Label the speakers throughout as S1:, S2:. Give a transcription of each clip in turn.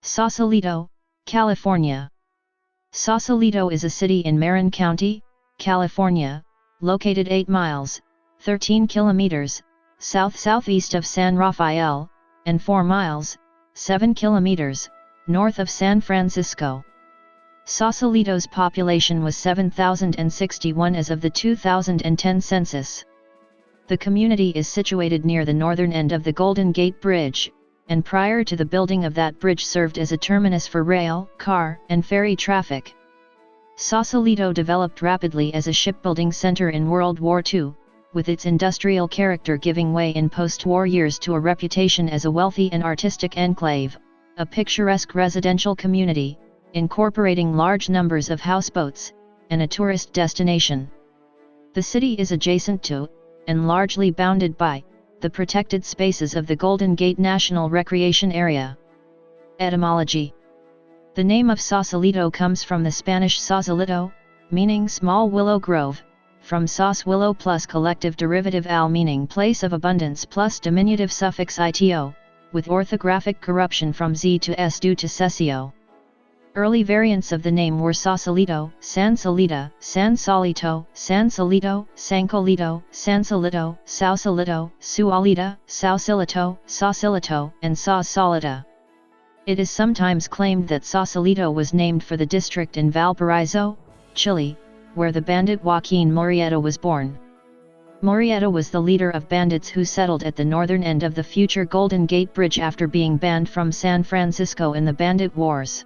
S1: Sausalito, California. Sausalito is a city in Marin County, California, located 8 miles, 13 kilometers, south-southeast of San Rafael, and 4 miles, 7 kilometers, north of San Francisco. Sausalito's population was 7,061 as of the 2010 census. The community is situated near the northern end of the Golden Gate Bridge, and prior to the building of that bridge served as a terminus for rail, car, and ferry traffic. Sausalito developed rapidly as a shipbuilding center in World War II, with its industrial character giving way in post-war years to a reputation as a wealthy and artistic enclave, a picturesque residential community, incorporating large numbers of houseboats, and a tourist destination. The city is adjacent to, and largely bounded by, the protected spaces of the Golden Gate National Recreation Area. Etymology. The name of Sausalito comes from the Spanish sausalito, meaning small willow grove, from saus willow plus collective derivative al meaning place of abundance plus diminutive suffix ito, with orthographic corruption from z to s due to sessio. Early variants of the name were Sausalito, Sansalita, Sansolito, Sansalito, Sancolito, Sansalito, Sausalito, Sualita, Sausilito, Sausilito, and Sausalita. It is sometimes claimed that Sausalito was named for the district in Valparaiso, Chile, where the bandit Joaquin Murrieta was born. Murrieta was the leader of bandits who settled at the northern end of the future Golden Gate Bridge after being banned from San Francisco in the Bandit Wars.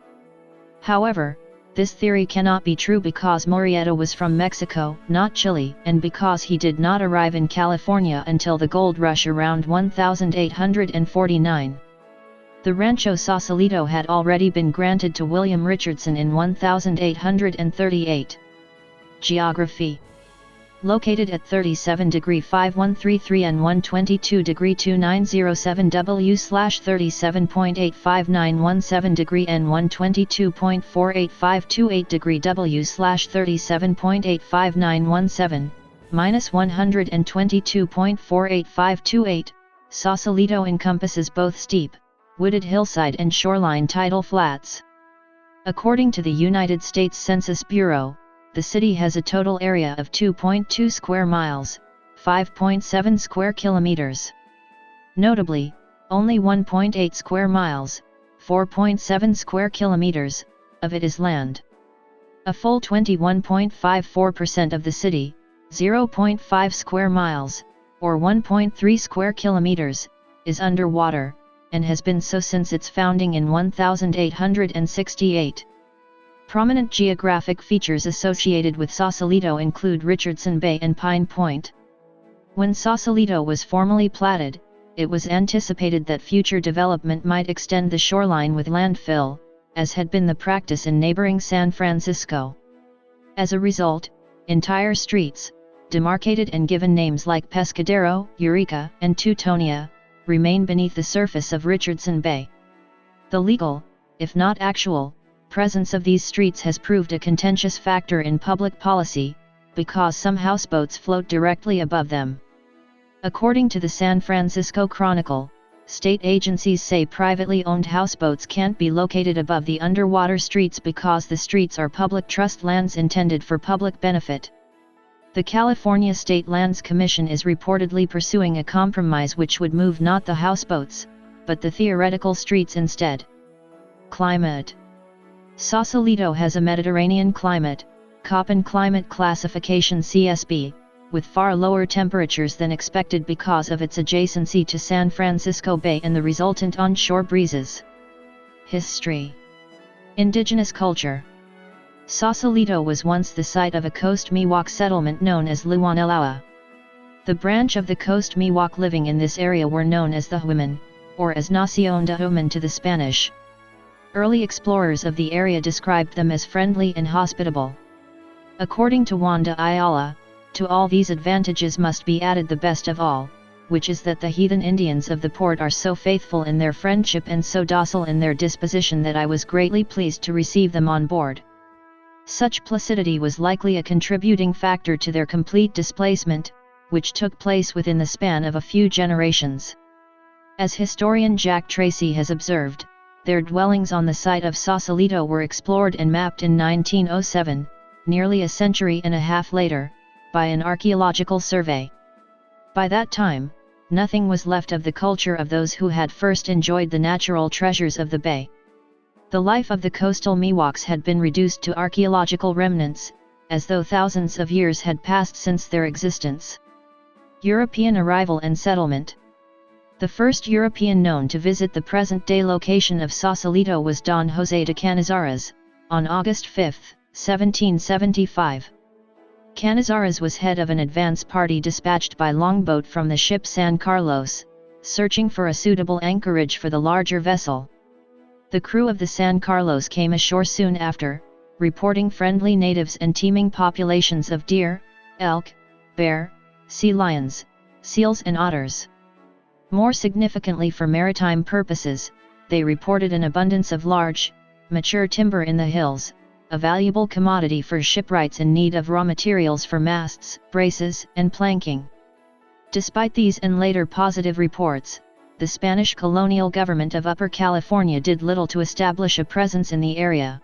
S1: However, this theory cannot be true because Murrieta was from Mexico, not Chile, and because he did not arrive in California until the gold rush around 1849. The Rancho Sausalito had already been granted to William Richardson in 1838. Geography. Located at 37°5133 and 122°2907 W/37.85917° and 122.48528° W/37.85917, -122.48528, Sausalito encompasses both steep, wooded hillside and shoreline tidal flats. According to the United States Census Bureau, the city has a total area of 2.2 square miles, 5.7 square kilometers. Notably, only 1.8 square miles, 4.7 square kilometers, of it is land. A full 21.54% of the city, 0.5 square miles, or 1.3 square kilometers, is underwater, and has been so since its founding in 1868. Prominent geographic features associated with Sausalito include Richardson Bay and Pine Point. When Sausalito was formally platted, it was anticipated that future development might extend the shoreline with landfill, as had been the practice in neighboring San Francisco. As a result, entire streets, demarcated and given names like Pescadero, Eureka, and Teutonia, remain beneath the surface of Richardson Bay. The legal, if not actual, presence of these streets has proved a contentious factor in public policy, because some houseboats float directly above them. According to the San Francisco Chronicle, state agencies say privately owned houseboats can't be located above the underwater streets because the streets are public trust lands intended for public benefit. The California State Lands Commission is reportedly pursuing a compromise which would move not the houseboats, but the theoretical streets instead. Climate. Sausalito has a Mediterranean climate, Köppen climate classification CSB, with far lower temperatures than expected because of its adjacency to San Francisco Bay and the resultant onshore breezes. History. Indigenous culture. Sausalito was once the site of a Coast Miwok settlement known as Luwanelawa. The branch of the Coast Miwok living in this area were known as the Huiman, or as Nación de Huiman to the Spanish. Early explorers of the area described them as friendly and hospitable. According to Wanda Ayala, to all these advantages must be added the best of all, which is that the heathen Indians of the port are so faithful in their friendship and so docile in their disposition that I was greatly pleased to receive them on board. Such placidity was likely a contributing factor to their complete displacement, which took place within the span of a few generations. As historian Jack Tracy has observed, Their dwellings on the site of Sausalito were explored and mapped in 1907, nearly a century and a half later, by an archaeological survey. By that time, nothing was left of the culture of those who had first enjoyed the natural treasures of the bay. The life of the coastal Miwoks had been reduced to archaeological remnants, as though thousands of years had passed since their existence. European arrival and settlement. The first European known to visit the present-day location of Sausalito was Don José de Canizares, on August 5, 1775. Canizares was head of an advance party dispatched by longboat from the ship San Carlos, searching for a suitable anchorage for the larger vessel. The crew of the San Carlos came ashore soon after, reporting friendly natives and teeming populations of deer, elk, bear, sea lions, seals and otters. More significantly for maritime purposes, they reported an abundance of large, mature timber in the hills, a valuable commodity for shipwrights in need of raw materials for masts, braces, and planking. Despite these and later positive reports, the Spanish colonial government of Upper California did little to establish a presence in the area.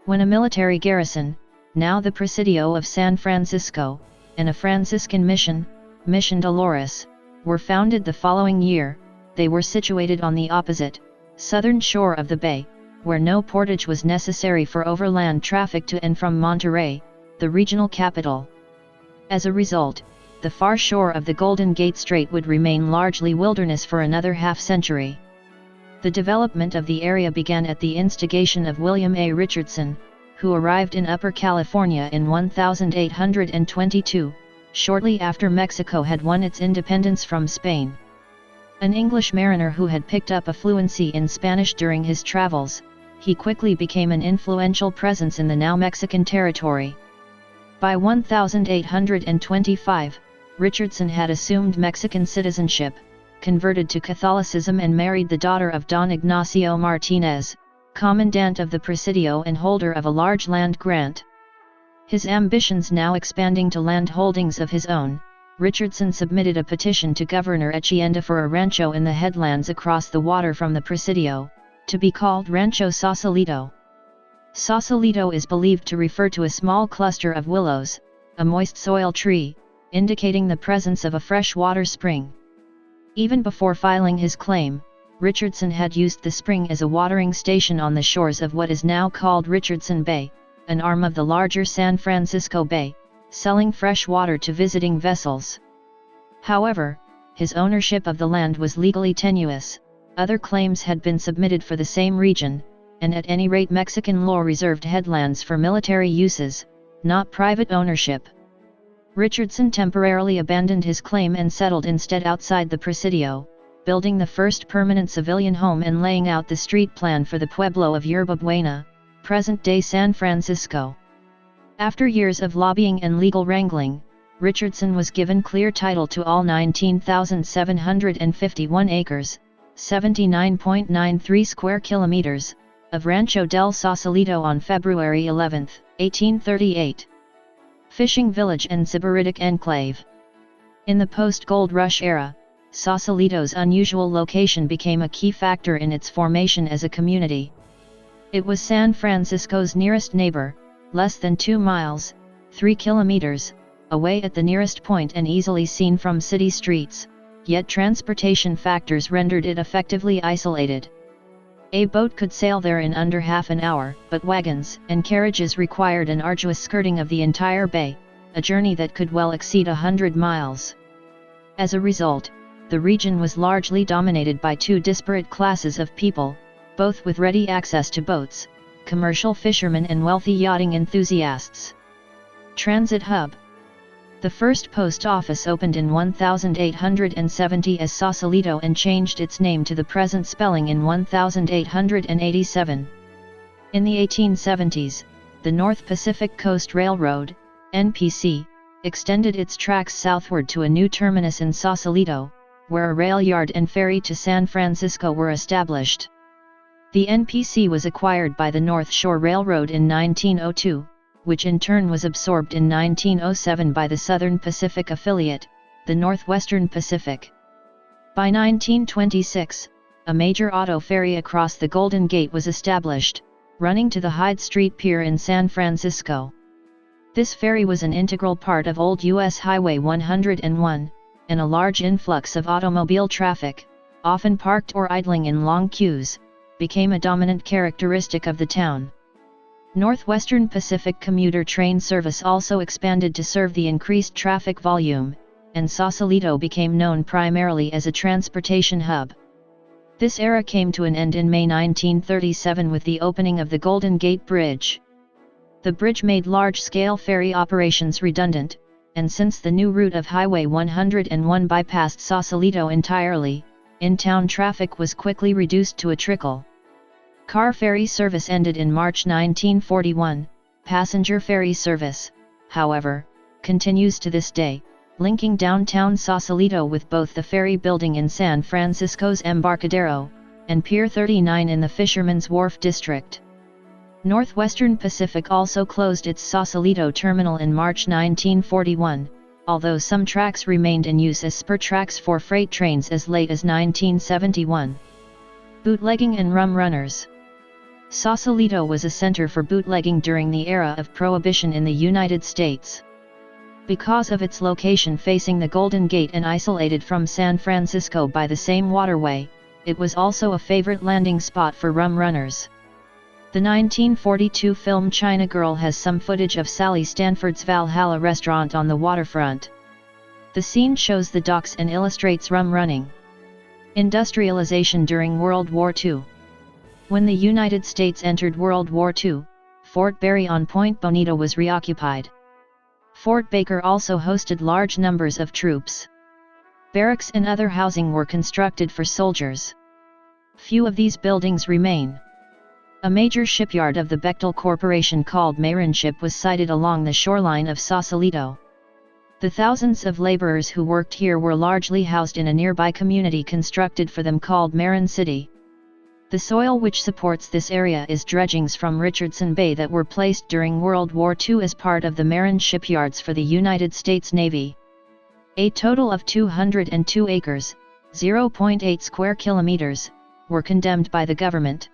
S1: When a military garrison, now the Presidio of San Francisco, and a Franciscan mission, Mission Dolores, were founded the following year, they were situated on the opposite, southern shore of the bay, where no portage was necessary for overland traffic to and from Monterrey, the regional capital. As a result, the far shore of the Golden Gate Strait would remain largely wilderness for another half-century. The development of the area began at the instigation of William A. Richardson, who arrived in Upper California in 1822, shortly after Mexico had won its independence from Spain. An English mariner who had picked up a fluency in Spanish during his travels, he quickly became an influential presence in the now Mexican territory. By 1825, Richardson had assumed Mexican citizenship, converted to Catholicism and married the daughter of Don Ignacio Martinez, commandant of the Presidio and holder of a large land grant. His ambitions now expanding to land holdings of his own, Richardson submitted a petition to Governor Echeenda for a rancho in the headlands across the water from the Presidio, to be called Rancho Sausalito. Sausalito is believed to refer to a small cluster of willows, a moist soil tree, indicating the presence of a fresh-water spring. Even before filing his claim, Richardson had used the spring as a watering station on the shores of what is now called Richardson Bay, an arm of the larger San Francisco Bay, selling fresh water to visiting vessels. However, his ownership of the land was legally tenuous. Other claims had been submitted for the same region, and at any rate Mexican law reserved headlands for military uses, not private ownership. Richardson temporarily abandoned his claim and settled instead outside the Presidio, building the first permanent civilian home and laying out the street plan for the pueblo of Yerba Buena, present-day San Francisco. After years of lobbying and legal wrangling, Richardson was given clear title to all 19,751 acres, 79.93 square kilometers, of Rancho del Sausalito on February 11, 1838. Fishing village and Sybaritic enclave. In the post-gold rush era, Sausalito's unusual location became a key factor in its formation as a community. It was San Francisco's nearest neighbor, less than 2 miles, 3 kilometers, away at the nearest point and easily seen from city streets, yet transportation factors rendered it effectively isolated. A boat could sail there in under half an hour, but wagons and carriages required an arduous skirting of the entire bay, a journey that could well exceed 100 miles. As a result, the region was largely dominated by two disparate classes of people, both with ready access to boats, commercial fishermen and wealthy yachting enthusiasts. Transit hub. The first post office opened in 1870 as Sausalito and changed its name to the present spelling in 1887. In the 1870s, the North Pacific Coast Railroad, NPC, extended its tracks southward to a new terminus in Sausalito, where a rail yard and ferry to San Francisco were established. The NPC was acquired by the North Shore Railroad in 1902, which in turn was absorbed in 1907 by the Southern Pacific affiliate, the Northwestern Pacific. By 1926, a major auto ferry across the Golden Gate was established, running to the Hyde Street Pier in San Francisco. This ferry was an integral part of old U.S. Highway 101, and a large influx of automobile traffic, often parked or idling in long queues, became a dominant characteristic of the town. Northwestern Pacific commuter train service also expanded to serve the increased traffic volume, and Sausalito became known primarily as a transportation hub. This era came to an end in May 1937 with the opening of the Golden Gate Bridge. The bridge made large-scale ferry operations redundant, and since the new route of Highway 101 bypassed Sausalito entirely, in-town traffic was quickly reduced to a trickle. Car ferry service ended in March 1941. Passenger ferry service, however, continues to this day, linking downtown Sausalito with both the ferry building in San Francisco's Embarcadero, and Pier 39 in the Fisherman's Wharf district. Northwestern Pacific also closed its Sausalito terminal in March 1941, although some tracks remained in use as spur tracks for freight trains as late as 1971. Bootlegging and rum runners. Sausalito was a center for bootlegging during the era of Prohibition in the United States. Because of its location facing the Golden Gate and isolated from San Francisco by the same waterway, it was also a favorite landing spot for rum runners. The 1942 film China Girl has some footage of Sally Stanford's Valhalla restaurant on the waterfront. The scene shows the docks and illustrates rum running. Industrialization during World War II. When the United States entered World War II, Fort Berry on Point Bonita was reoccupied. Fort Baker also hosted large numbers of troops. Barracks and other housing were constructed for soldiers. Few of these buildings remain. A major shipyard of the Bechtel Corporation called Marinship was sited along the shoreline of Sausalito. The thousands of laborers who worked here were largely housed in a nearby community constructed for them called Marin City. The soil which supports this area is dredgings from Richardson Bay that were placed during World War II as part of the Marin shipyards for the United States Navy. A total of 202 acres, 0.8 square kilometers, were condemned by the government.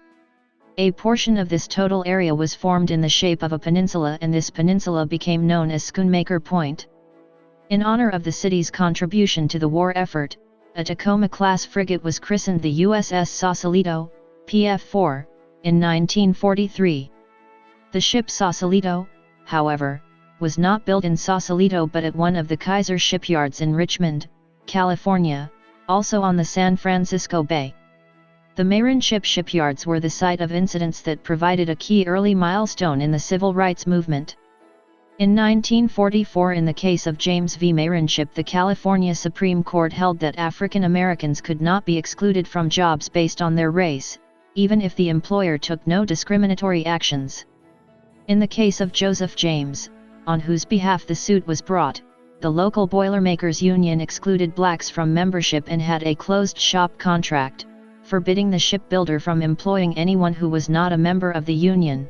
S1: A portion of this total area was formed in the shape of a peninsula, and this peninsula became known as Schoonmaker Point. In honor of the city's contribution to the war effort, a Tacoma-class frigate was christened the USS Sausalito, PF-4, in 1943. The ship Sausalito, however, was not built in Sausalito but at one of the Kaiser shipyards in Richmond, California, also on the San Francisco Bay. The Marinship shipyards were the site of incidents that provided a key early milestone in the civil rights movement. In 1944, in the case of James v. Marinship, the California Supreme Court held that African Americans could not be excluded from jobs based on their race, even if the employer took no discriminatory actions. In the case of Joseph James, on whose behalf the suit was brought, the local Boilermakers Union excluded blacks from membership and had a closed-shop contract, forbidding the shipbuilder from employing anyone who was not a member of the union.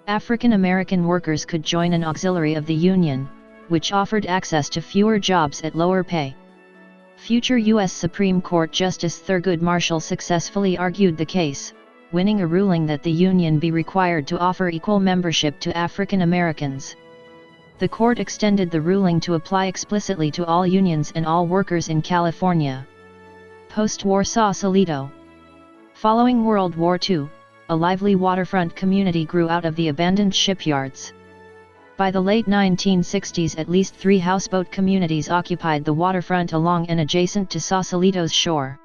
S1: African American workers could join an auxiliary of the union, which offered access to fewer jobs at lower pay. Future U.S. Supreme Court Justice Thurgood Marshall successfully argued the case, winning a ruling that the union be required to offer equal membership to African Americans. The court extended the ruling to apply explicitly to all unions and all workers in California. Post-war Sausalito. Following World War II, a lively waterfront community grew out of the abandoned shipyards. By the late 1960s, at least 3 houseboat communities occupied the waterfront along and adjacent to Sausalito's shore.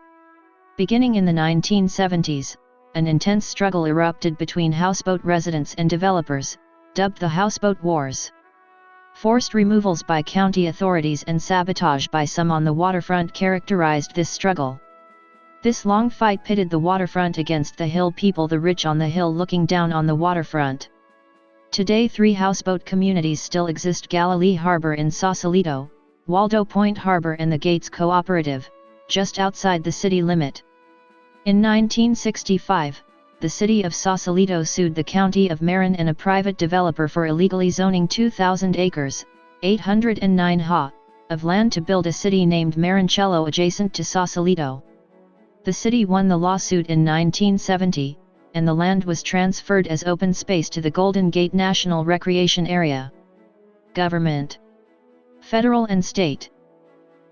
S1: Beginning in the 1970s, an intense struggle erupted between houseboat residents and developers, dubbed the Houseboat Wars. Forced removals by county authorities and sabotage by some on the waterfront characterized this struggle. This long fight pitted the waterfront against the hill people, the rich on the hill looking down on the waterfront. Today 3 houseboat communities still exist: Galilee Harbor in Sausalito, Waldo Point Harbor and the Gates Cooperative, just outside the city limit. In 1965, the city of Sausalito sued the county of Marin and a private developer for illegally zoning 2,000 acres, 809 ha, of land to build a city named Marincello adjacent to Sausalito. The city won the lawsuit in 1970, and the land was transferred as open space to the Golden Gate National Recreation Area. Government. Federal and state.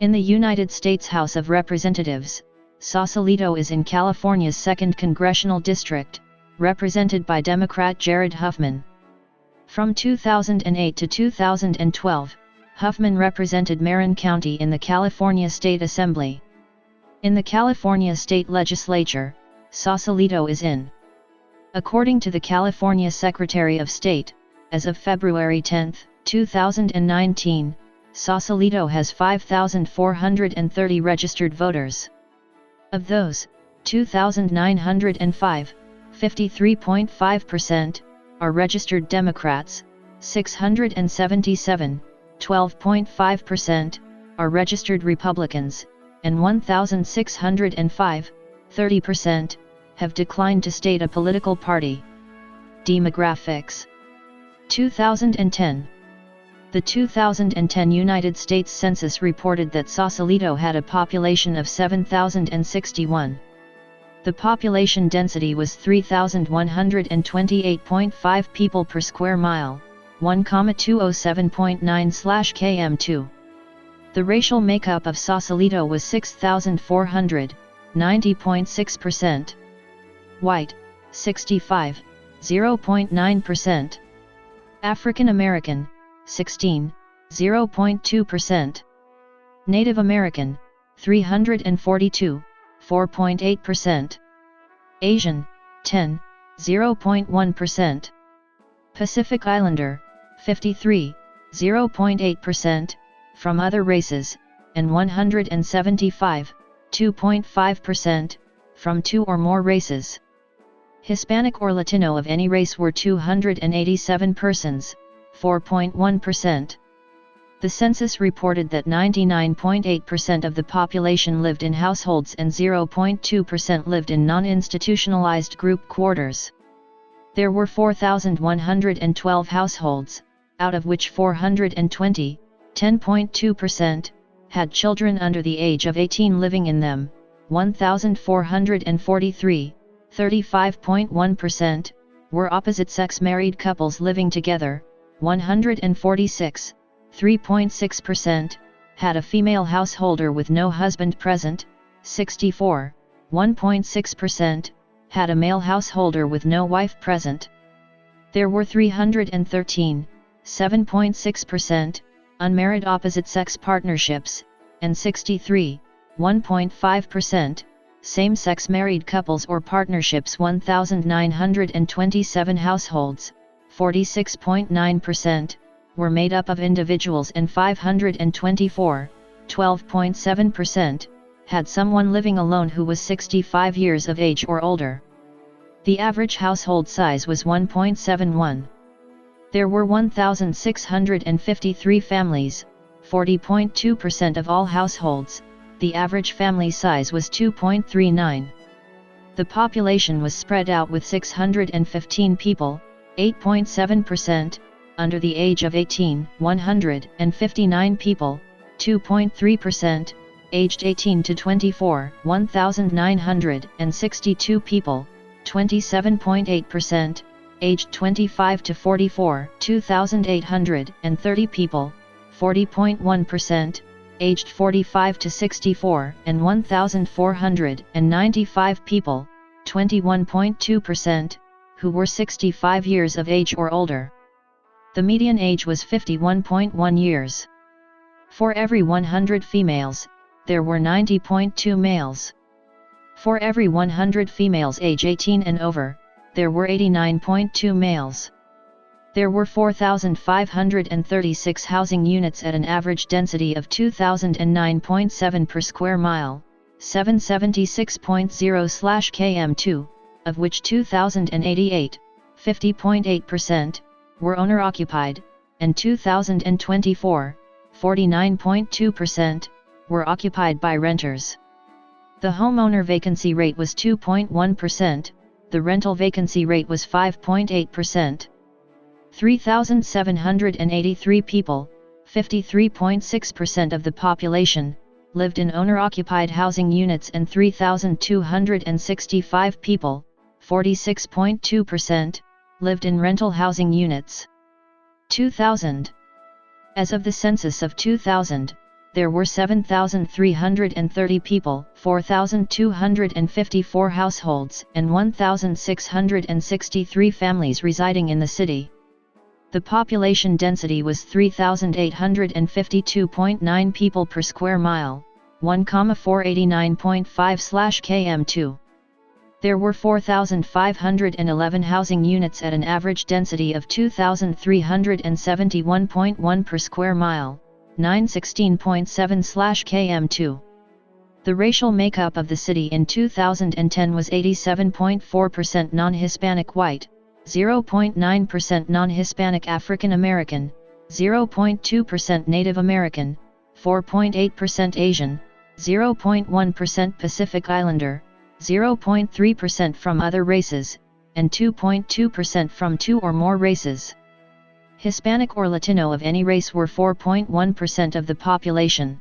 S1: In the United States House of Representatives, Sausalito is in California's 2nd Congressional District, represented by Democrat Jared Huffman. From 2008 to 2012, Huffman represented Marin County in the California State Assembly. In the California State Legislature, Sausalito is in. According to the California Secretary of State, as of February 10, 2019, Sausalito has 5,430 registered voters. Of those, 2,905, 53.5%, are registered Democrats, 677, 12.5%, are registered Republicans, and 1,605, 30%, have declined to state a political party. Demographics. 2010. The 2010 United States Census reported that Sausalito had a population of 7,061. The population density was 3,128.5 people per square mile, 1,207.9/km2. The racial makeup of Sausalito was 6,400, 90.6%. White, 65, 0.9%. African American, 16, 0.2%. Native American, 342, 4.8%. Asian, 10, 0.1%. Pacific Islander, 53, 0.8%, from other races, and 175, 2.5%, from 2 or more races. Hispanic or Latino of any race were 287 persons, 4.1%. The census reported that 99.8% of the population lived in households and 0.2% lived in non-institutionalized group quarters. There were 4,112 households, out of which 420, 10.2%, had children under the age of 18 living in them, 1,443, 35.1%, were opposite-sex married couples living together, 146, 3.6%, had a female householder with no husband present, 64, 1.6%, had a male householder with no wife present. There were 313, 7.6%, unmarried opposite-sex partnerships, and 63, 1.5%, same-sex married couples or partnerships. 1,927 households, 46.9%, were made up of individuals, and 524, 12.7%, had someone living alone who was 65 years of age or older. The average household size was 1.71. There were 1,653 families, 40.2% of all households. The average family size was 2.39. The population was spread out with 615 people, 8.7%, under the age of 18, 159 people, 2.3%, aged 18 to 24, 1,962 people, 27.8%, aged 25 to 44, 2,830 people, 40.1%, aged 45 to 64, and 1,495 people, 21.2%, who were 65 years of age or older. The median age was 51.1 years. For every 100 females, there were 90.2 males. For every 100 females age 18 and over, there were 89.2 males. There were 4,536 housing units at an average density of 2,009.7 per square mile, 776.0/km2, of which 2,088, 50.8%, were owner-occupied, and 2,024, 49.2%, were occupied by renters. The homeowner vacancy rate was 2.1%, the rental vacancy rate was 5.8%. 3,783 people, 53.6% of the population, lived in owner-occupied housing units, and 3,265 people, 46.2%, lived in rental housing units. 2000. As of the census of 2000, there were 7,330 people, 4,254 households, and 1,663 families residing in the city. The population density was 3,852.9 people per square mile, 1,489.5/km2. There were 4,511 housing units at an average density of 2,371.1 per square mile, 916.7/km2. The racial makeup of the city in 2010 was 87.4% non-Hispanic white, 0.9% non-Hispanic African American, 0.2% Native American, 4.8% Asian, 0.1% Pacific Islander, 0.3% from other races, and 2.2% from two or more races. Hispanic or Latino of any race were 4.1% of the population.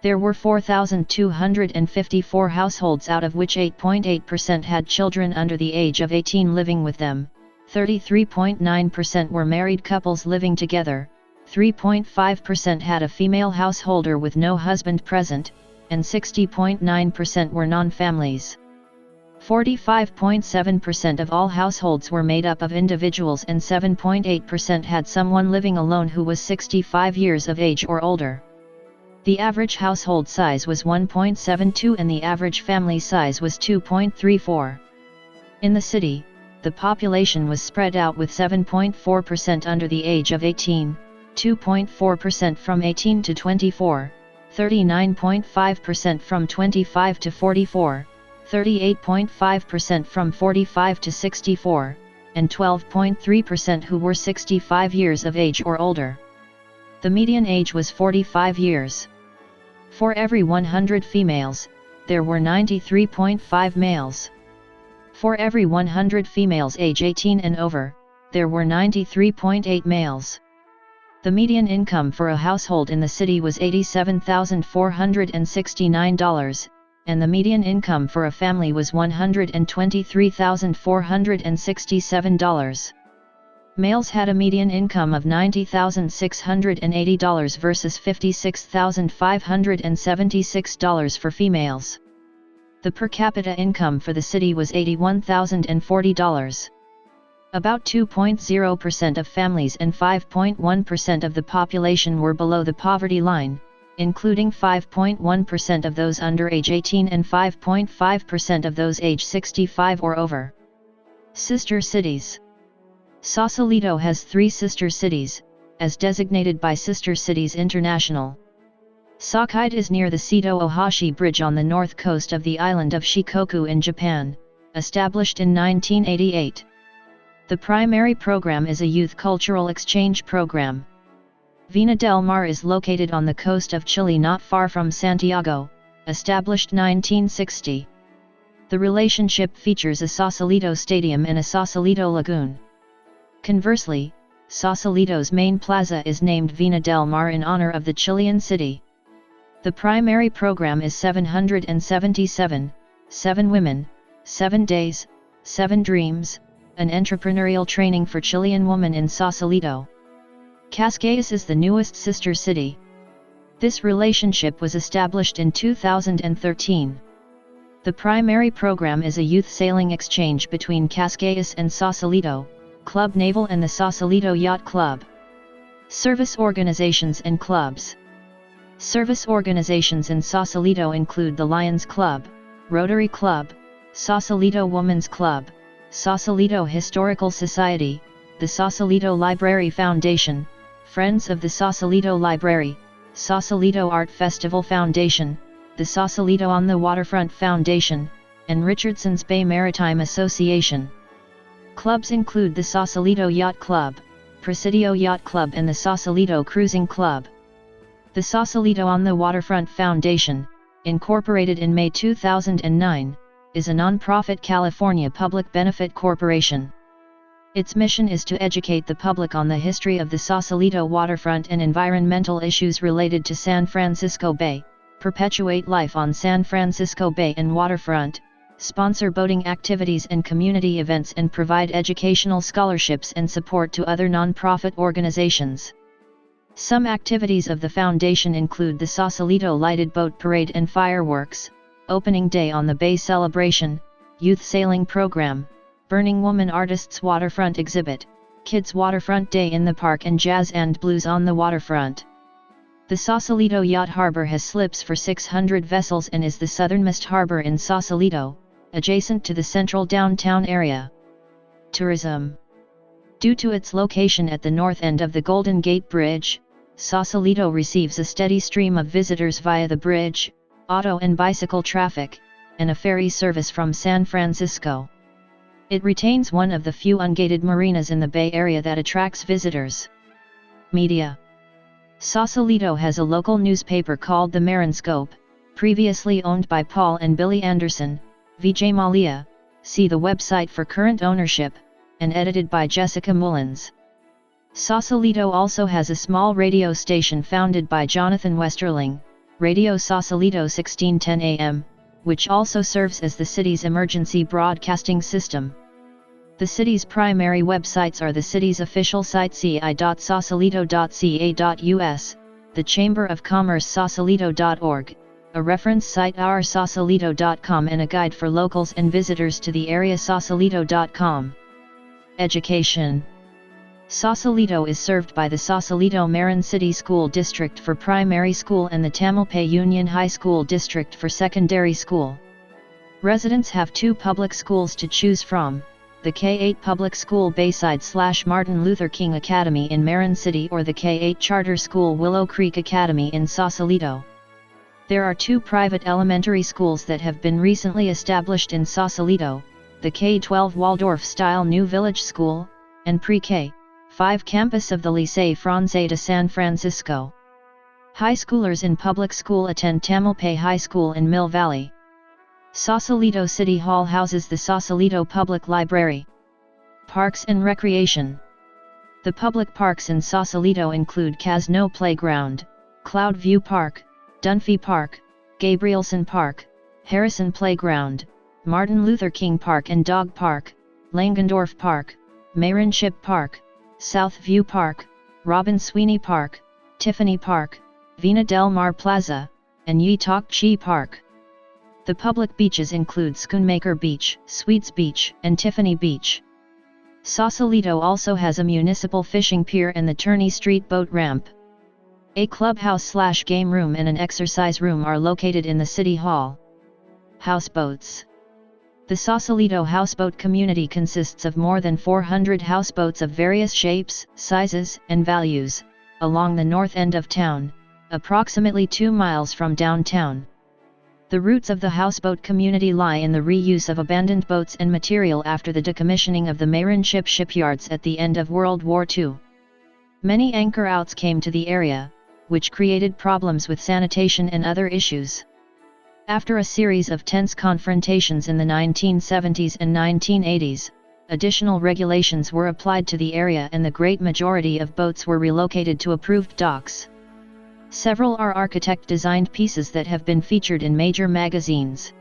S1: There were 4,254 households, out of which 8.8% had children under the age of 18 living with them, 33.9% were married couples living together, 3.5% had a female householder with no husband present, and 60.9% were non-families. 45.7% of all households were made up of individuals, and 7.8% had someone living alone who was 65 years of age or older. The average household size was 1.72 and the average family size was 2.34. In the city, the population was spread out, with 7.4% under the age of 18, 2.4% from 18 to 24, 39.5% from 25 to 44, 38.5% from 45 to 64, and 12.3% who were 65 years of age or older. The median age was 45 years. For every 100 females, there were 93.5 males. For every 100 females age 18 and over, there were 93.8 males. The median income for a household in the city was $87,469, and the median income for a family was $123,467. Males had a median income of $90,680 versus $56,576 for females. The per capita income for the city was $81,040. About 2.0% of families and 5.1% of the population were below the poverty line, including 5.1% of those under age 18 and 5.5% of those age 65 or over. Sister cities. Sausalito has 3 sister cities, as designated by Sister Cities International. Sakite is near the Seto Ohashi Bridge on the north coast of the island of Shikoku in Japan, established in 1988. The primary program is a youth cultural exchange program. Vina del Mar is located on the coast of Chile not far from Santiago, established 1960. The relationship features a Sausalito Stadium and a Sausalito Lagoon. Conversely, Sausalito's main plaza is named Vina del Mar in honor of the Chilean city. The primary program is 777, 7 Women, 7 Days, 7 Dreams, an entrepreneurial training for Chilean women in Sausalito. Cascais is the newest sister city. This relationship was established in 2013. The primary program is a youth sailing exchange between Cascais and Sausalito, Club Naval and the Sausalito Yacht Club. Service organizations and clubs. Service organizations in Sausalito include the Lions Club, Rotary Club, Sausalito Women's Club, Sausalito Historical Society, the Sausalito Library Foundation, Friends of the Sausalito Library, Sausalito Art Festival Foundation, the Sausalito on the Waterfront Foundation, and Richardson's Bay Maritime Association. Clubs include the Sausalito Yacht Club, Presidio Yacht Club and the Sausalito Cruising Club. The Sausalito on the Waterfront Foundation, incorporated in May 2009, is a non-profit California public benefit corporation. Its mission is to educate the public on the history of the Sausalito waterfront and environmental issues related to San Francisco Bay, perpetuate life on San Francisco Bay and waterfront, sponsor boating activities and community events, and provide educational scholarships and support to other non-profit organizations. Some activities of the foundation include the Sausalito Lighted Boat Parade and Fireworks, Opening Day on the Bay Celebration, Youth Sailing Program, Burning Woman Artists Waterfront Exhibit, Kids Waterfront Day in the Park, and Jazz and Blues on the Waterfront. The Sausalito Yacht Harbor has slips for 600 vessels and is the southernmost harbor in Sausalito, adjacent to the central downtown area. Tourism. Due to its location at the north end of the Golden Gate Bridge, Sausalito receives a steady stream of visitors via the bridge, auto and bicycle traffic, and a ferry service from San Francisco. It retains one of the few ungated marinas in the Bay Area that attracts visitors. Media. Sausalito has a local newspaper called the Marinscope, previously owned by Paul and Billy Anderson, Vijay Mallya, see the website for current ownership, and edited by Jessica Mullins. Sausalito also has a small radio station founded by Jonathan Westerling, Radio Sausalito 1610 AM, which also serves as the city's emergency broadcasting system. The city's primary websites are the city's official site ci.sausalito.ca.us, the Chamber of Commerce sausalito.org, a reference site oursausalito.com, and a guide for locals and visitors to the area sausalito.com. Education. Sausalito is served by the Sausalito Marin City School District for primary school and the Tamalpay Union High School District for secondary school. Residents have two public schools to choose from: the K-8 Public School Bayside/Martin Luther King Academy in Marin City or the K-8 Charter School Willow Creek Academy in Sausalito. There are two private elementary schools that have been recently established in Sausalito, the K-12 Waldorf-style New Village School, and Pre-K-5 campus of the Liceo Francés de San Francisco. High schoolers in public school attend Tamalpay High School in Mill Valley. Sausalito City Hall houses the Sausalito Public Library. Parks and Recreation. The public parks in Sausalito include Casno Playground, Cloud View Park, Dunphy Park, Gabrielson Park, Harrison Playground, Martin Luther King Park and Dog Park, Langendorf Park, Marinship Park, South View Park, Robin Sweeney Park, Tiffany Park, Vina Del Mar Plaza, and Yi Tak Chi Park. The public beaches include Schoonmaker Beach, Sweets Beach, and Tiffany Beach. Sausalito also has a municipal fishing pier and the Turney Street boat ramp. A clubhouse/game room and an exercise room are located in the City Hall. Houseboats. The Sausalito houseboat community consists of more than 400 houseboats of various shapes, sizes, and values, along the north end of town, approximately 2 miles from downtown. The roots of the houseboat community lie in the reuse of abandoned boats and material after the decommissioning of the Marinship shipyards at the end of World War II. Many anchor outs came to the area, which created problems with sanitation and other issues. After a series of tense confrontations in the 1970s and 1980s, additional regulations were applied to the area and the great majority of boats were relocated to approved docks. Several are architect-designed pieces that have been featured in major magazines.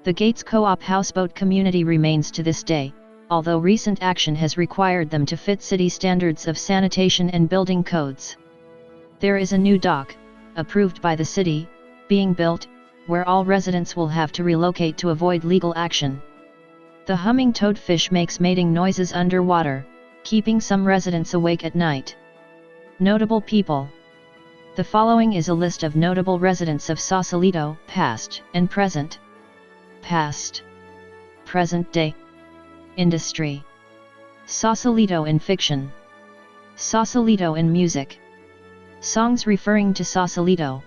S1: The Gates Co-op houseboat community remains to this day, although recent action has required them to fit city standards of sanitation and building codes. There is a new dock, approved by the city, being built, where all residents will have to relocate to avoid legal action. The humming toadfish makes mating noises underwater, keeping some residents awake at night. Notable people. The following is a list of notable residents of Sausalito, past and present. Past. Present day. Industry. Sausalito in fiction. Sausalito in music. Songs referring to Sausalito.